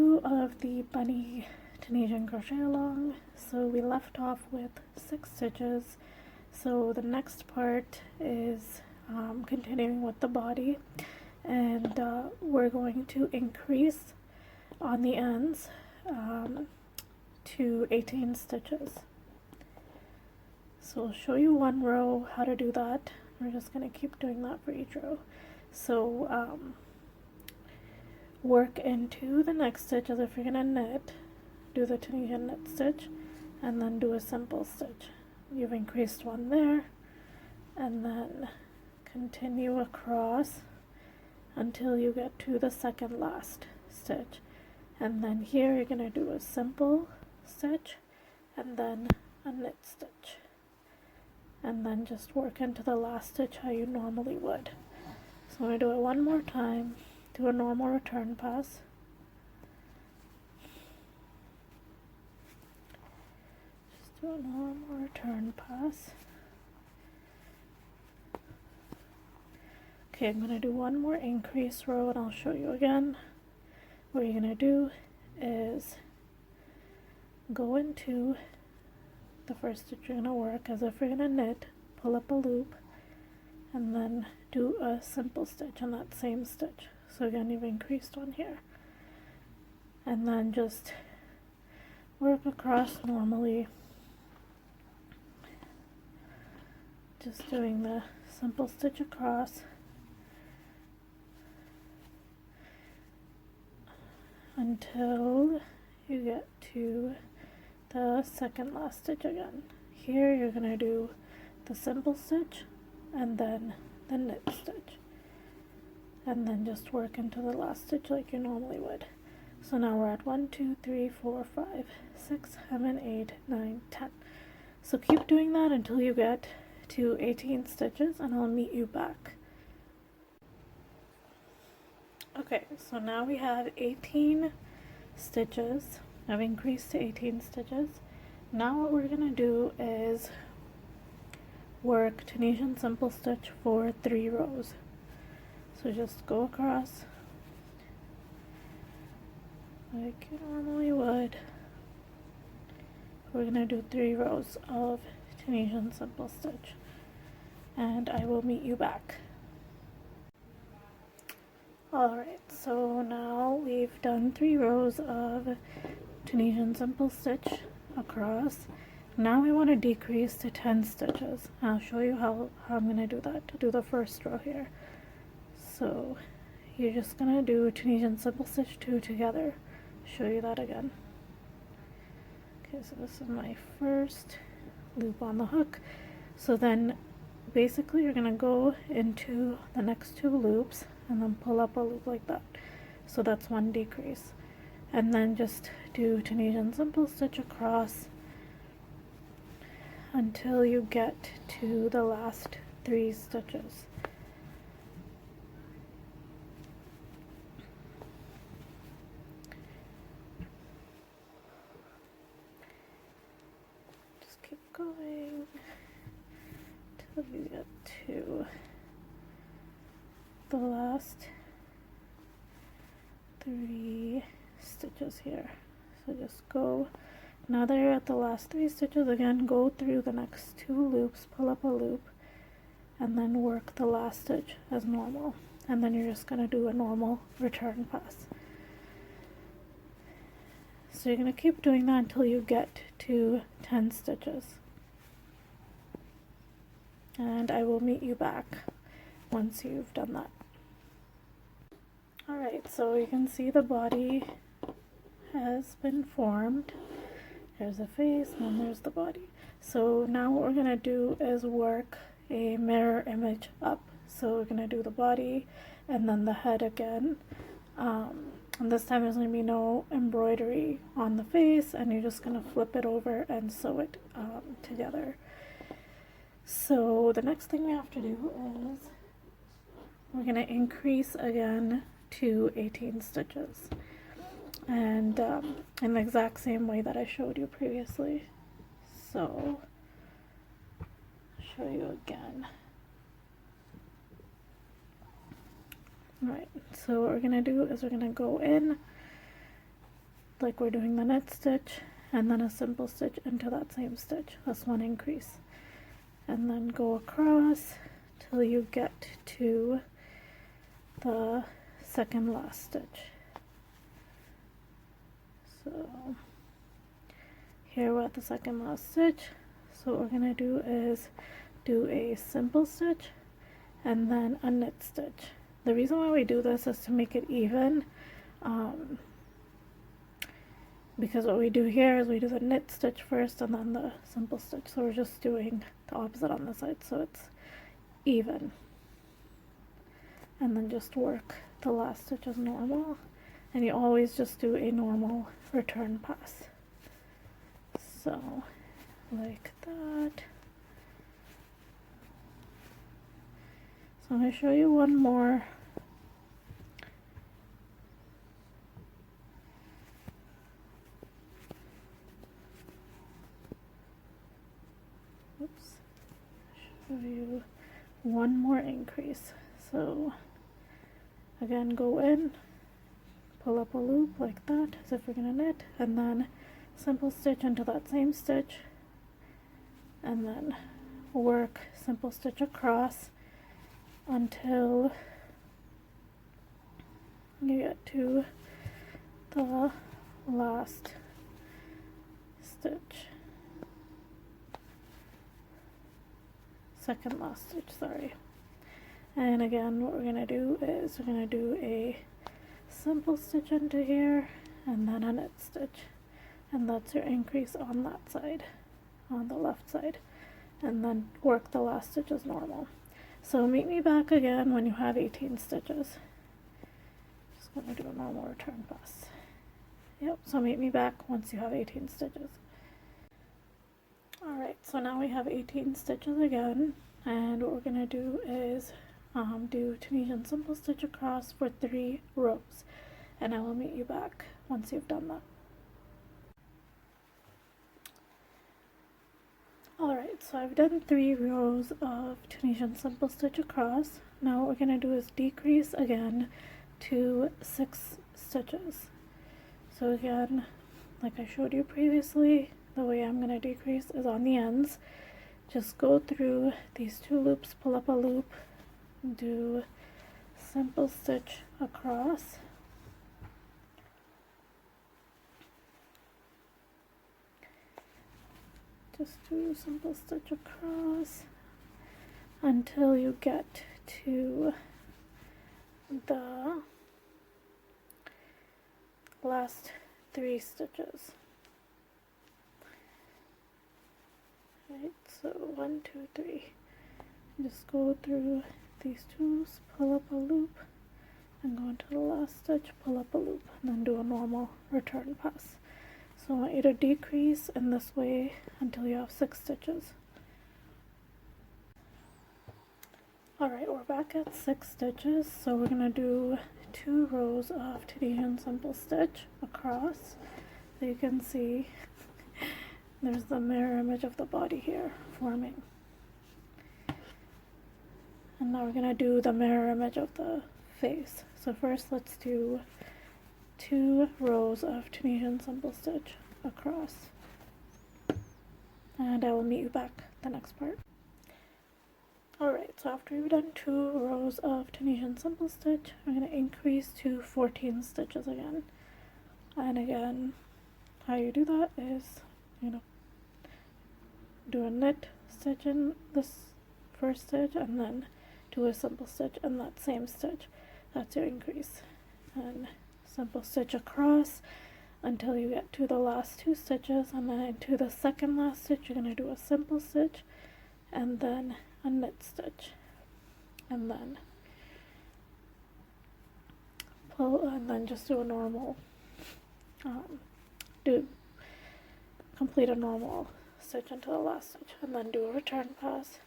2 of the bunny Tunisian crochet along. So we left off with 6 stitches. So the next part is continuing with the body, and we're going to increase on the ends to 18 stitches. So I'll show you one row how to do that. We're just going to keep doing that for each row. So work into the next stitch as if you're going to knit, do the Tunisian knit stitch, and then do a simple stitch. You've increased one there, and then continue across until you get to the second last stitch, and then here you're going to do a simple stitch and then a knit stitch, and then just work into the last stitch how you normally would. So I'm going to do it one more time. Do a normal return pass, just do a normal return pass. Okay, I'm going to do one more increase row and I'll show you again. What you're going to do is go into the first stitch you're going to work as if you're going to knit, pull up a loop, and then do a simple stitch on that same stitch. So again, you've increased one here, and then just work across normally, just doing the simple stitch across until you get to the second last stitch again. Here you're going to do the simple stitch and then the knit stitch, and then just work into the last stitch like you normally would. So now we're at 1, 2, 3, 4, 5, 6, 7, 8, 9, 10. So keep doing that until you get to 18 stitches, and I'll meet you back. Okay, so now we have 18 stitches. I've increased to 18 stitches. Now what we're going to do is work Tunisian simple stitch for 3 rows. So just go across like you normally would. We're going to do 3 rows of Tunisian simple stitch, and I will meet you back. Alright, so now we've done 3 rows of Tunisian simple stitch across. Now we want to decrease to 10 stitches. I'll show you how I'm going to do that, to do the first row here. So you're just going to do Tunisian simple stitch 2 together. Show you that again. Okay, so this is my first loop on the hook. So then basically you're going to go into the next 2 loops and then pull up a loop like that. So that's one decrease. And then just do Tunisian simple stitch across until you get to the last 3 stitches. Just keep going till you get to the last 3 stitches here. So just go, now that you're at the last 3 stitches, again go through the next 2 loops, pull up a loop, and then work the last stitch as normal, and then you're just going to do a normal return pass. So you're going to keep doing that until you get to 10 stitches, and I will meet you back once you've done that. Alright, so you can see the body has been formed. There's a face and then there's the body. So now what we're going to do is work a mirror image up. So we're going to do the body and then the head again. And this time there's going to be no embroidery on the face, and you're just going to flip it over and sew it together. So the next thing we have to do is we're going to increase again to 18 stitches, and in the exact same way that I showed you previously. So I'll show you again. Right, so what we're going to do is we're going to go in like we're doing the knit stitch and then a simple stitch into that same stitch. That's one increase. And then go across till you get to the second last stitch. So here we're at the second last stitch. So what we're going to do is do a simple stitch and then a knit stitch. The reason why we do this is to make it even, because what we do here is we do the knit stitch first and then the simple stitch. So we're just doing the opposite on the side so it's even. And then just work the last stitch as normal. And you always just do a normal return pass. So like that. So I'm going to show you one more. Oops. Show you one more increase. So again, go in, pull up a loop like that as if we're going to knit, and then simple stitch into that same stitch, and then work simple stitch across until you get to the last stitch, second last stitch, sorry. And again, what we're going to do is we're going to do a simple stitch into here and then a knit stitch, and that's your increase on that side, on the left side, and then work the last stitch as normal. So meet me back again when you have 18 stitches. Just going to do a normal return pass. Yep, so meet me back once you have 18 stitches. Alright, so now we have 18 stitches again, and what we're going to do is do Tunisian simple stitch across for 3 rows, and I will meet you back once you've done that. Alright, so I've done 3 rows of Tunisian simple stitch across. Now what we're going to do is decrease again to 6 stitches. So again, like I showed you previously, the way I'm going to decrease is on the ends. Just go through these 2 loops, pull up a loop, do simple stitch across, just do simple stitch across until you get to the last 3 stitches. Right, so 1, 2, 3. Just go through these 2, pull up a loop, and go into the last stitch, pull up a loop, and then do a normal return pass. So I want you to decrease in this way until you have 6 stitches. Alright, we're back at 6 stitches, so we're going to do 2 rows of Tunisian simple stitch across. So you can see there's the mirror image of the body here forming. And now we're going to do the mirror image of the face. So first let's do 2 rows of Tunisian simple stitch across. And I will meet you back the next part. Alright, so after we've done 2 rows of Tunisian simple stitch, I'm going to increase to 14 stitches again. And again, how you do that is, do a knit stitch in this first stitch and then do a simple stitch in that same stitch. That's your increase. And simple stitch across until you get to the last 2 stitches, and then into the second last stitch you're going to do a simple stitch and then a knit stitch, and then pull, and then just do a normal complete a normal stitch into the last stitch, and then do a return pass.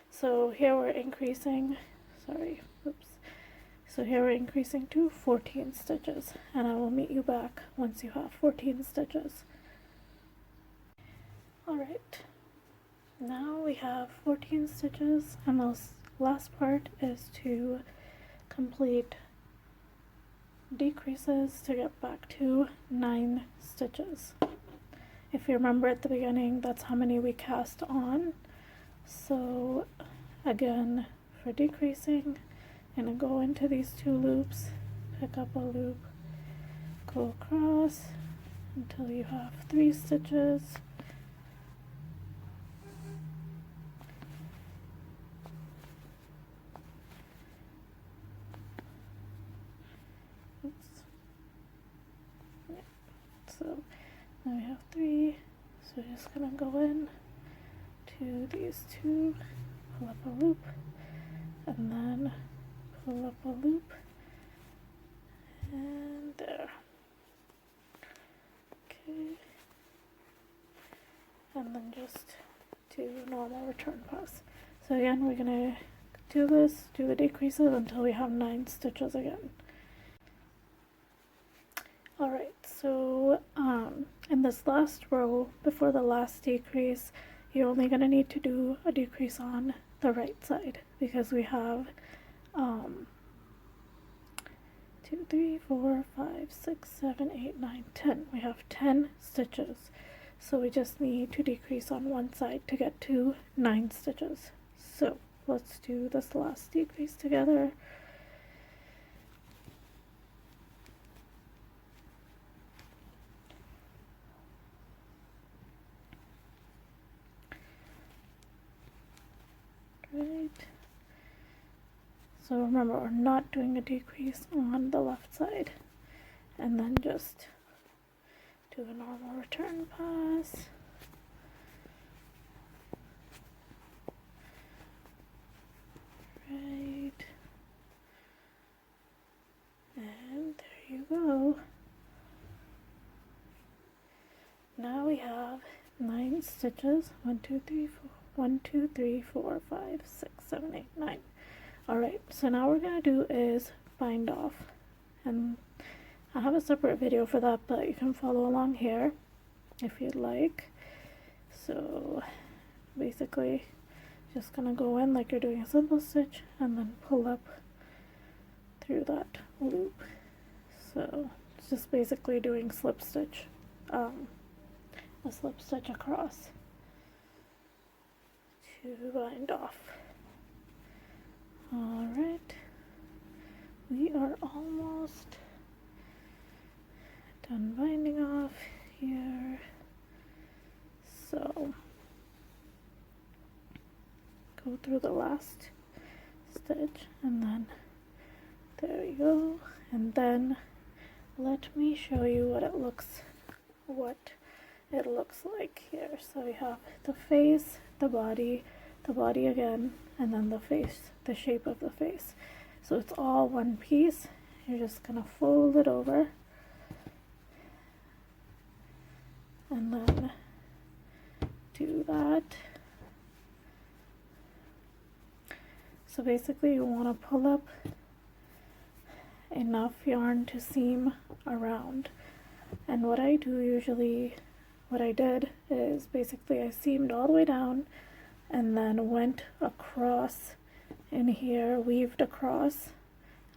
So here we're increasing, so here we're increasing to 14 stitches, and I will meet you back once you have 14 stitches. Alright, now we have 14 stitches, and the last part is to complete decreases to get back to 9 stitches. If you remember at the beginning, that's how many we cast on. So again, for decreasing, I'm going to go into these 2 loops, pick up a loop, go across until you have 3 stitches. Oops. Yeah. So now we have 3, so we're just gonna go in to these 2, pull up a loop, and then pull up a loop, and there. Okay, and then just do normal return pass. So again, we're gonna do this, do the decreases until we have 9 stitches again. Alright, so in this last row, before the last decrease, you're only going to need to do a decrease on the right side, because we have 2, 3, 4, 5, 6, 7, 8, 9, 10. We have 10 stitches, so we just need to decrease on one side to get to 9 stitches. So let's do this last decrease together. Right. So remember, we're not doing a decrease on the left side, and then just do a normal return pass. Right. And there you go. Now we have 9 stitches. 1, 2, 3, 4. 1, 2, 3, 4, 5, 6, 7, 8, 9. Alright, so now what we're going to do is bind off. And I have a separate video for that, but you can follow along here if you'd like. So basically, just going to go in like you're doing a simple stitch and then pull up through that loop. So it's just basically doing slip stitch, a slip stitch across to bind off. Alright, we are almost done binding off here. So go through the last stitch and then there you go, and then let me show you what it looks like here. So we have the face, the body again, and then the face, the shape of the face. So it's all one piece. You're just gonna fold it over and then do that. So basically you want to pull up enough yarn to seam around. And what I did is basically I seamed all the way down and then went across in here, weaved across,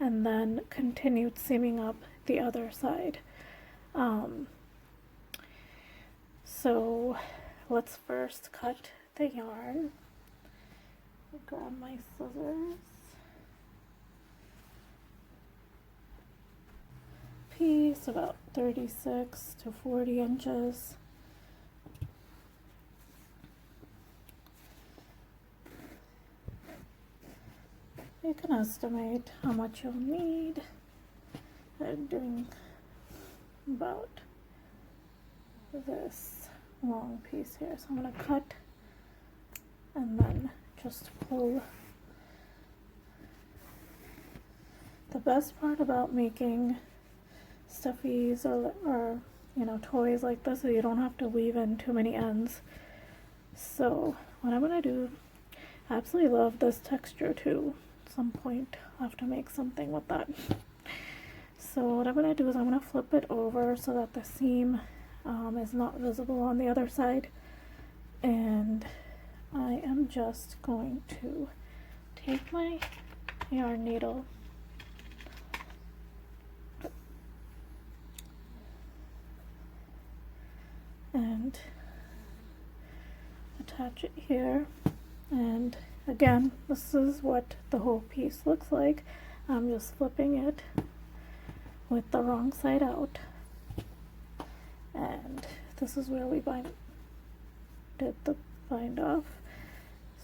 and then continued seaming up the other side. So let's first cut the yarn. I'll grab my scissors. Piece about 36 to 40 inches. You can estimate how much you'll need. I'm doing about this long piece here, so I'm going to cut and then just pull. The best part about making stuffies or you know, toys like this is you don't have to weave in too many ends. So what I'm going to do, I absolutely love this texture too. At some point I'll have to make something with that. So what I'm going to do is I'm going to flip it over so that the seam is not visible on the other side, and I am just going to take my yarn needle and attach it here. And again, this is what the whole piece looks like. I'm just flipping it with the wrong side out, and this is where we did the bind off.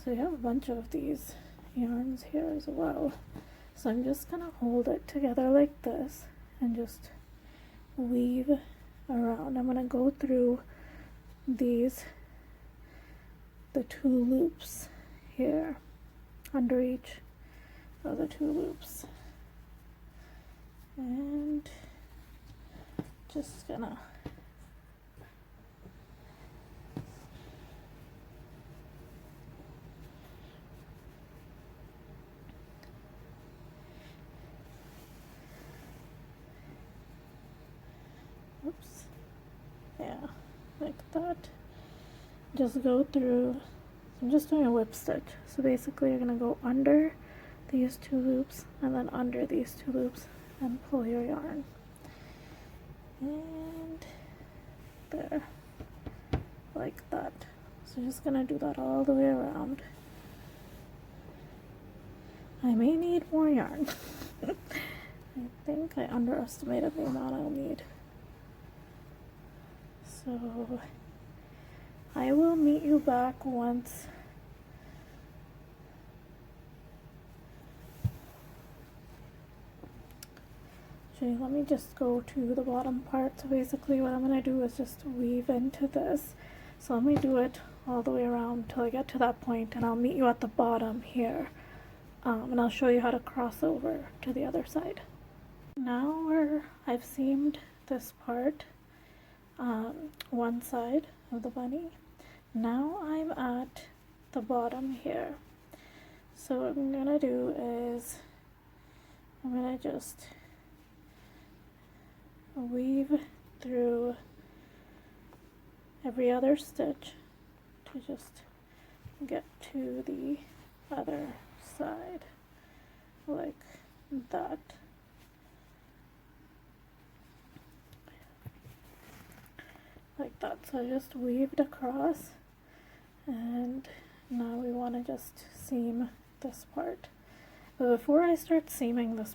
So you have a bunch of these yarns here as well. So I'm just gonna hold it together like this and just weave around. I'm gonna go through the two loops here, under each of the two loops, and just gonna oops, yeah, like that. Just go through. I'm just doing a whip stitch, so basically you're gonna go under these two loops and then under these two loops and pull your yarn, and there, like that. So you're just gonna do that all the way around. I may need more yarn. I think I underestimated the amount I'll need. So I will meet you back once actually, let me just go to the bottom part. So basically what I'm going to do is just weave into this. So let me do it all the way around till I get to that point, and I'll meet you at the bottom here, and I'll show you how to cross over to the other side. Now I've seamed this part, one side of the bunny. Now I'm at the bottom here. So what I'm gonna do is I'm gonna just weave through every other stitch to just get to the other side, like that. Like that. So I just weaved across, and now we want to just seam this part. But before I start seaming this,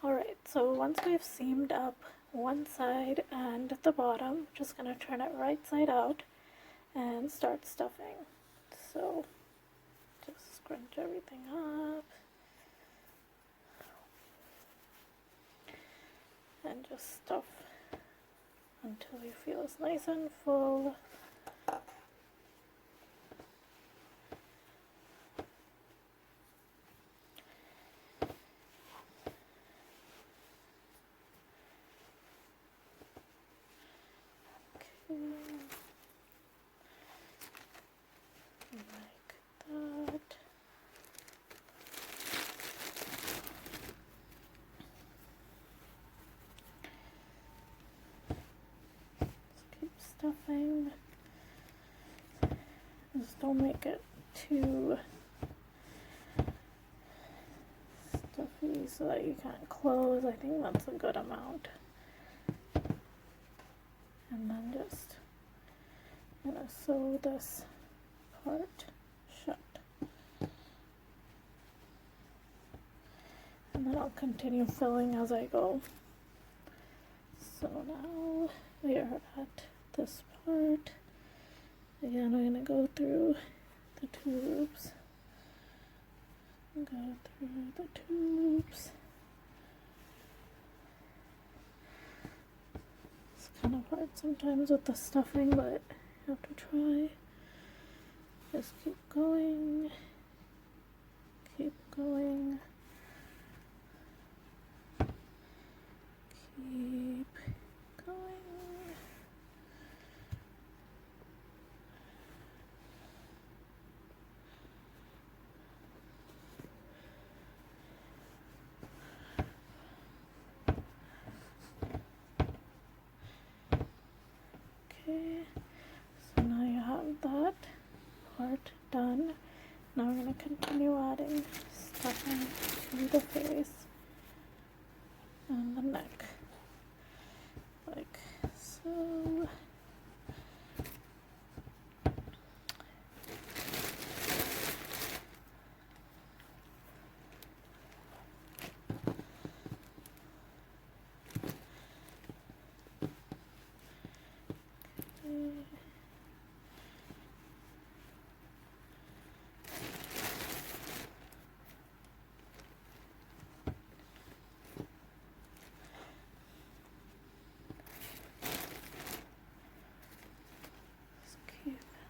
alright, so once we've seamed up one side and the bottom, I'm just going to turn it right side out and start stuffing. So just scrunch everything up and just stuff until you feel it's nice and full. Okay. Like that. Keep stuffing. Just don't make it too stuffy so that you can't close. I think that's a good amount. And then just I'm gonna sew this part shut. And then I'll continue filling as I go. So now we are at this part. Again, I'm gonna go through the two loops. Go through the two loops. It's kind of hard sometimes with the stuffing, but you have to try. Just keep going. Keep going. Keep going. Okay, so now you have that part done. Now we're going to continue adding stuffing to the face and the neck, like so.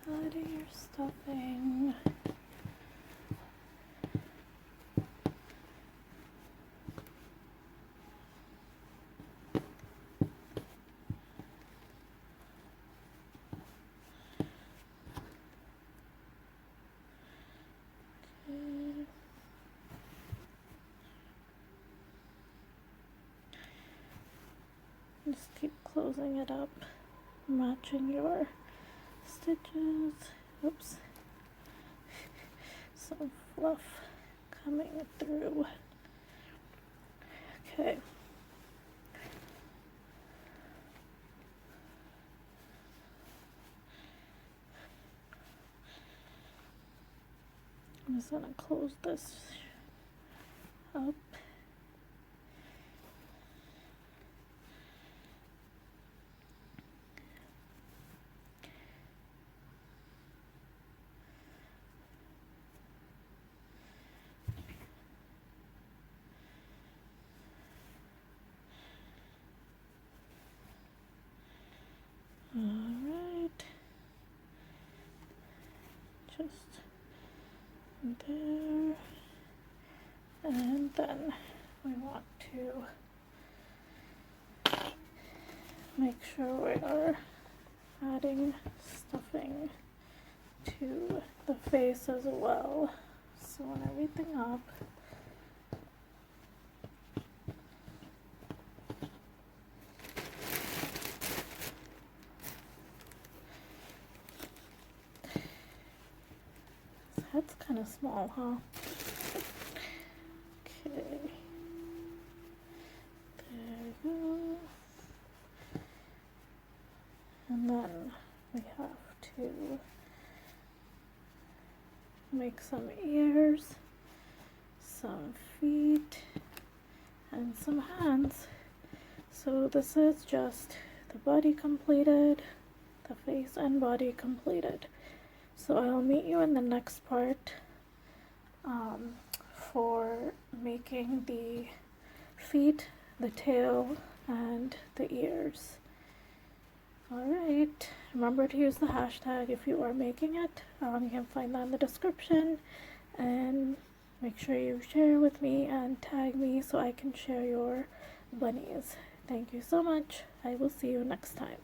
adding your stuffing. Just keep closing it up, matching your stitches. Oops. Some fluff coming through. Okay. I'm just gonna close this up. Alright, just there, and then we want to make sure we are adding stuffing to the face as well. Sewn everything up. That's kind of small, huh? Okay. There you go. And then we have to make some ears, some feet, and some hands. So this is just the body completed, the face and body completed. So I'll meet you in the next part for making the feet, the tail, and the ears. Alright, remember to use the hashtag if you are making it. You can find that in the description, and make sure you share with me and tag me so I can share your bunnies. Thank you so much. I will see you next time.